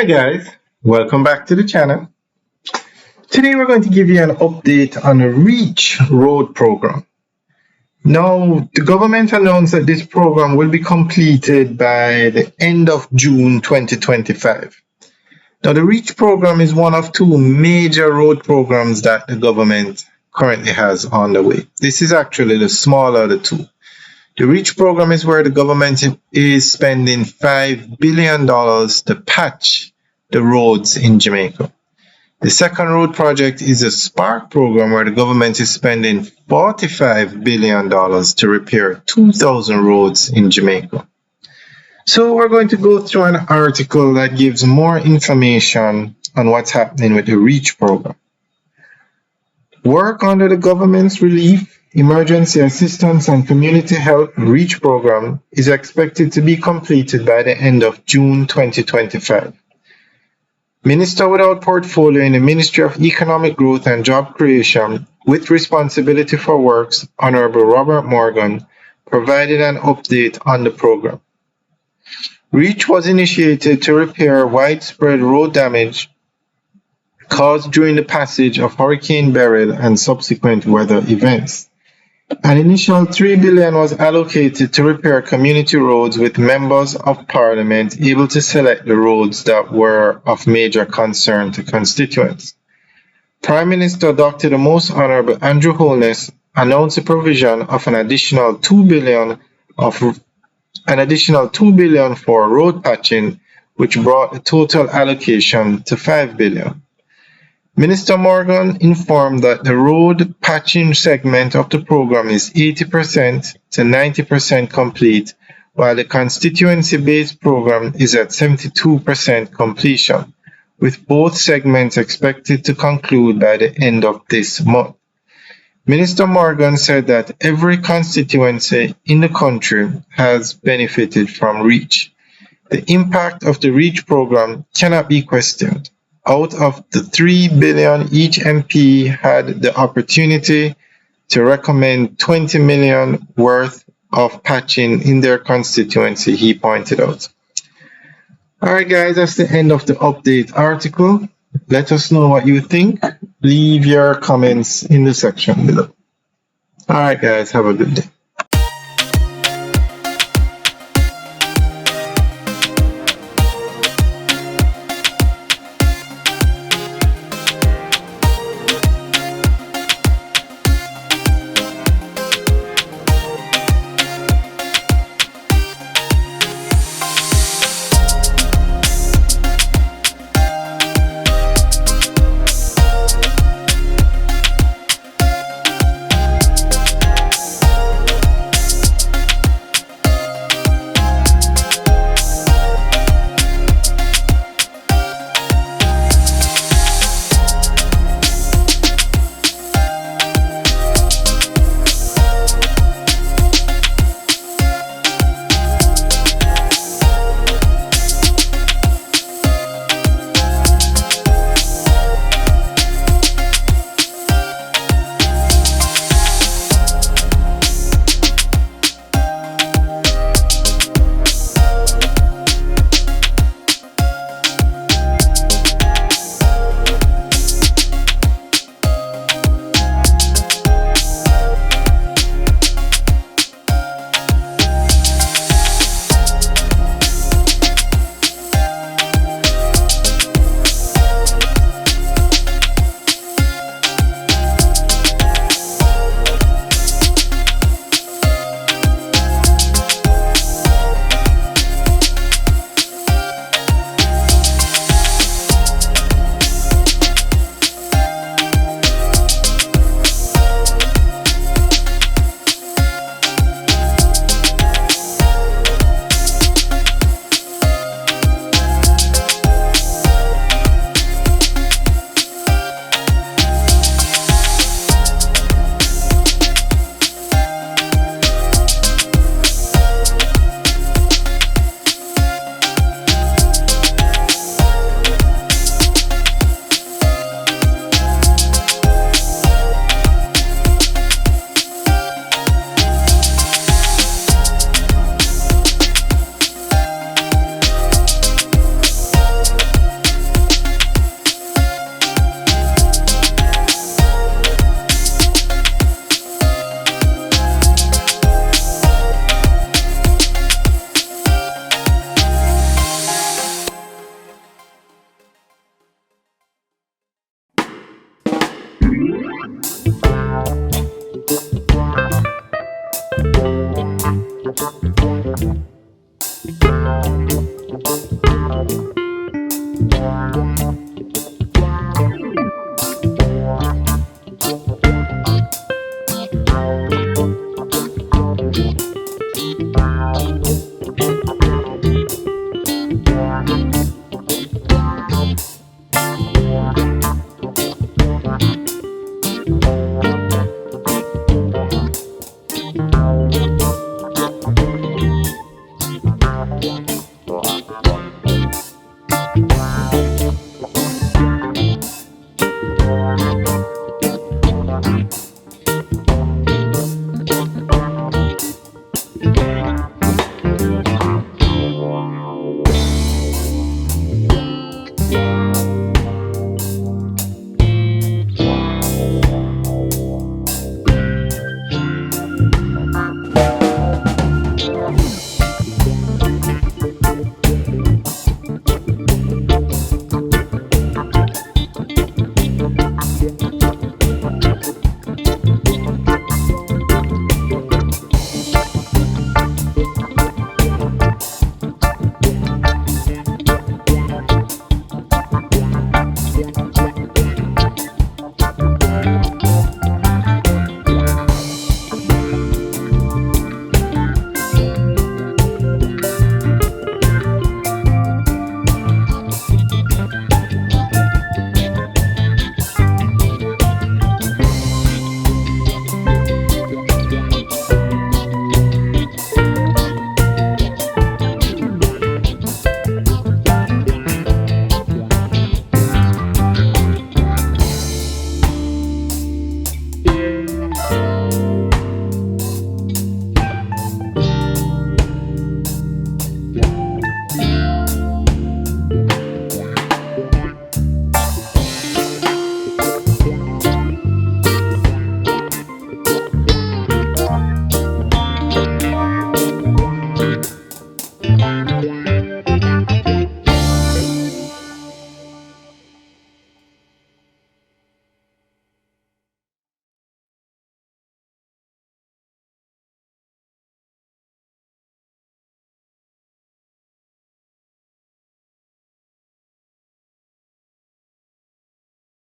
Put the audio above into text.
Hi guys, welcome back to the channel. Today we're going to give you an update on the Reach Road Program. Now, the government announced that this program will be completed by the end of June 2025. Now, the Reach program is one of two major road programs that the government currently has on the way. This is actually the smaller of the two. The Reach program is where the government is spending $5 billion to patch the roads in Jamaica. The second road project is a Spark program where the government is spending $45 billion to repair 2,000 roads in Jamaica. So we're going to go through an article that gives more information on what's happening with the Reach program. Work under the government's relief, emergency assistance and community health Reach program is expected to be completed by the end of June 2025. Minister without portfolio in the Ministry of Economic Growth and Job Creation with responsibility for works, Honorable Robert Morgan, provided an update on the program. Reach was initiated to repair widespread road damage caused during the passage of Hurricane Beryl and subsequent weather events. An initial $3 billion was allocated to repair community roads with members of parliament able to select the roads that were of major concern to constituents. Prime Minister Dr. the Most Honorable Andrew Holness announced the provision of an additional $2 billion for road patching, which brought the total allocation to $5 billion. Minister Morgan informed that the road patching segment of the program is 80% to 90% complete, while the constituency-based program is at 72% completion, with both segments expected to conclude by the end of this month. Minister Morgan said that every constituency in the country has benefited from Reach. The impact of the Reach program cannot be questioned. Out of the $3 billion, each MP had the opportunity to recommend $20 million worth of patching in their constituency, he pointed out. All right, guys, that's the end of the update article. Let us know what you think. Leave your comments in the section below. All right, guys, have a good day.